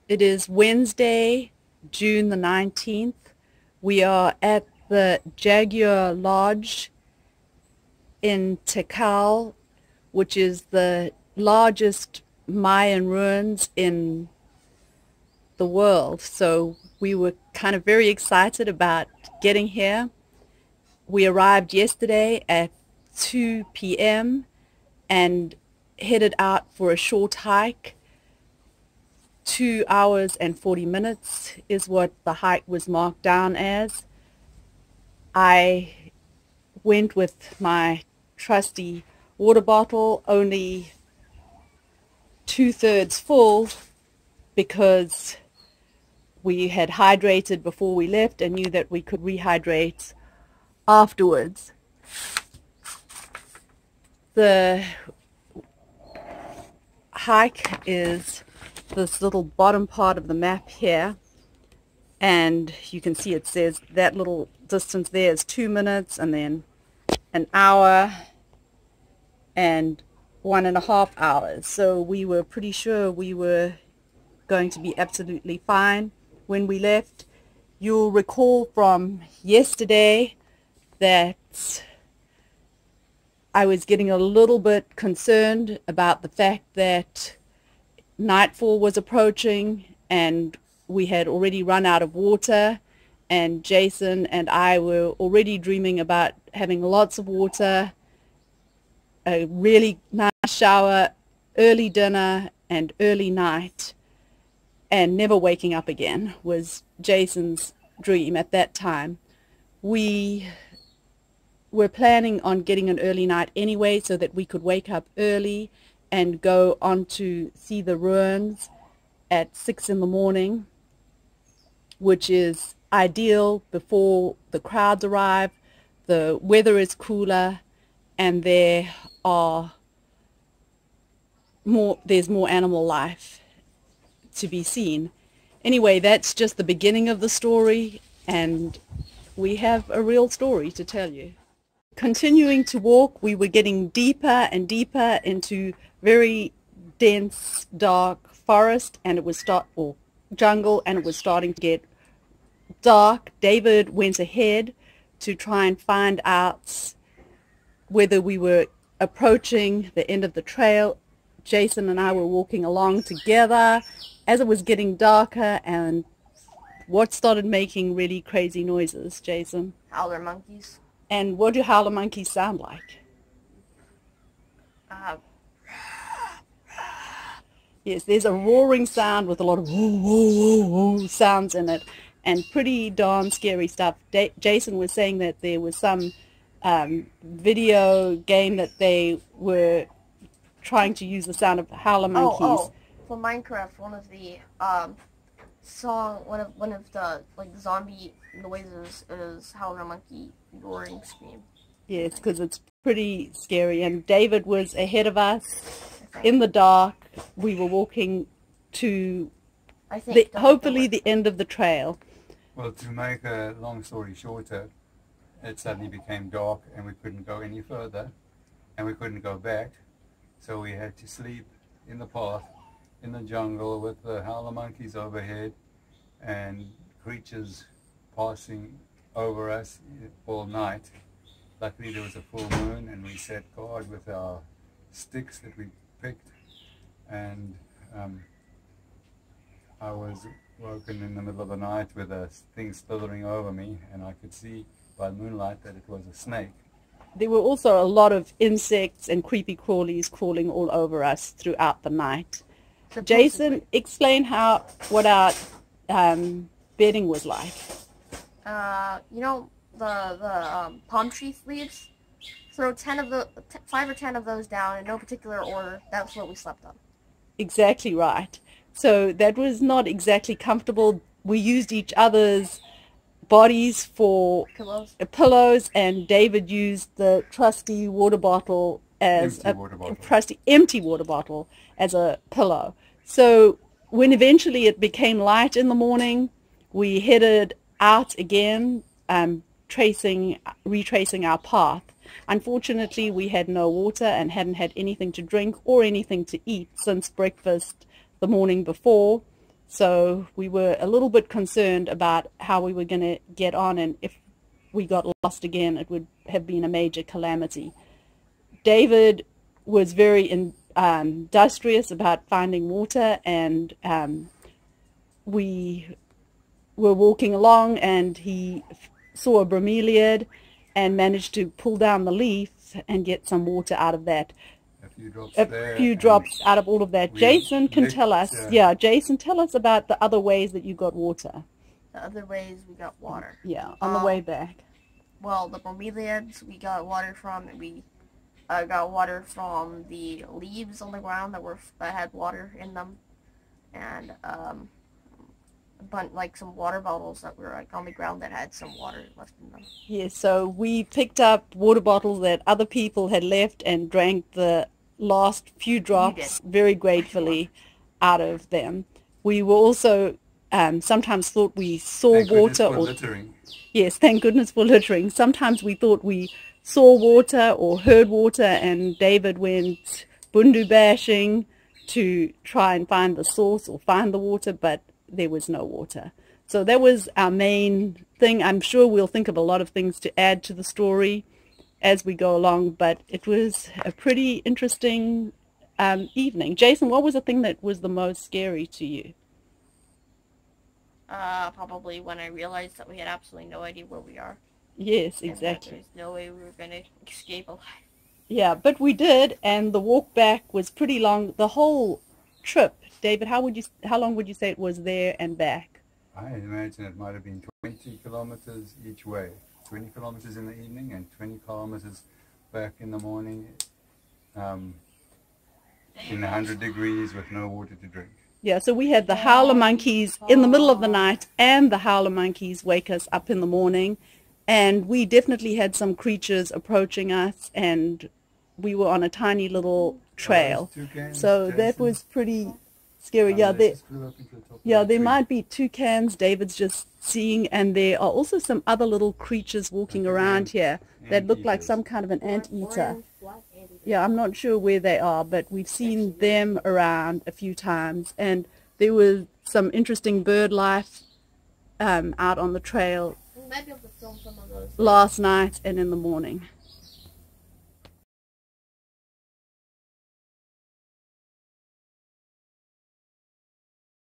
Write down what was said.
It is Wednesday, June the 19th. We are at the Jaguar Lodge in Tikal, which is the largest Mayan ruins in the world. So we were kind of very excited about getting here. We arrived yesterday at 2 p.m. and headed out for a short hike. 2 hours and 40 minutes is what the hike was marked down as. I went with my trusty water bottle, only 2/3 full, because we had hydrated before we left and knew that we could rehydrate afterwards. The hike is this little bottom part of the map here, and you can see it says that little distance there is 2 minutes, and then an hour and 1.5 hours. So we were pretty sure we were going to be absolutely fine when we left. You'll recall from yesterday that I was getting a little bit concerned about the fact that nightfall was approaching and we had already run out of water, and Jason and I were already dreaming about having lots of water, a really nice shower, early dinner and early night, and never waking up again was Jason's dream at that time. We were planning on getting an early night anyway so that we could wake up early and go on to see the ruins at 6 in the morning, which is ideal before the crowds arrive. The weather is cooler and there's more animal life to be seen. Anyway, that's just the beginning of the story, and we have a real story to tell you. Continuing to walk, we were getting deeper and deeper into very dense, dark forest, and it was jungle, and it was starting to get dark. David went ahead to try and find out whether we were approaching the end of the trail. Jason and I were walking along together as it was getting darker, and what started making really crazy noises, Jason? Howler monkeys. And what do howler monkeys sound like? Yes, there's a roaring sound with a lot of woo, woo, woo, woo sounds in it, and pretty darn scary stuff. Jason was saying that there was some video game that they were trying to use the sound of howler monkeys. For Minecraft, one of the one of the like zombie noises is howler monkey roaring scream. Yes, because it's pretty scary. And David was ahead of us in the dark. We were walking to hopefully the end of the trail. Well, to make a long story shorter, it suddenly became dark and we couldn't go any further and we couldn't go back, so we had to sleep in the path in the jungle with the howler monkeys overhead and creatures passing over us all night. Luckily there was a full moon and we set guard with our sticks that we picked, and I was woken in the middle of the night with a thing slithering over me, and I could see by moonlight that it was a snake. There were also a lot of insects and creepy crawlies crawling all over us throughout the night. Jason, explain what our bedding was like. You know the palm tree leaves? Throw 5 or 10 of those down in no particular order. That's what we slept on. Exactly right. So that was not exactly comfortable. We used each other's bodies for pillows, and David used the trusty water bottle as empty water bottle as a pillow. So when eventually it became light in the morning, we headed out again, retracing our path. Unfortunately, we had no water and hadn't had anything to drink or anything to eat since breakfast the morning before. So we were a little bit concerned about how we were going to get on, and if we got lost again, it would have been a major calamity. David was very industrious about finding water, and we were walking along, and he saw a bromeliad and managed to pull down the leaf and get some water out of that. A few drops out of all of that. Jason can tell us. Yeah, Jason, tell us about the other ways that you got water. The other ways we got water. Yeah, on the way back. Well, the bromeliads we got water from, and we got water from the leaves on the ground that had water in them, and like some water bottles that were like on the ground that had some water left in them. Yes, so we picked up water bottles that other people had left and drank the last few drops very gratefully out of them. We were also sometimes thought we saw water. Littering. Yes, thank goodness for littering. Sometimes we thought we saw water or heard water, and David went bundu bashing to try and find the source or find the water, but there was no water. So that was our main thing. I'm sure we'll think of a lot of things to add to the story as we go along, but it was a pretty interesting evening. Jason, what was the thing that was the most scary to you? Probably when I realized that we had absolutely no idea where we are. Yes, exactly. There's no way we were going to escape alive. Yeah, but we did, and the walk back was pretty long. The whole trip, David, how long would you say it was there and back? I imagine it might have been 20 kilometers each way. 20 kilometers in the evening and 20 kilometers back in the morning, in 100 degrees with no water to drink. Yeah, so we had the howler monkeys in the middle of the night, and the howler monkeys wake us up in the morning, and we definitely had some creatures approaching us, and we were on a tiny little trail. So that was pretty scary. Yeah, there might be toucans David's just seeing, and there are also some other little creatures walking around here that look like some kind of an anteater. Yeah, I'm not sure where they are, but we've seen them around a few times, and there was some interesting bird life out on the trail We might be able to film some of those last night and in the morning.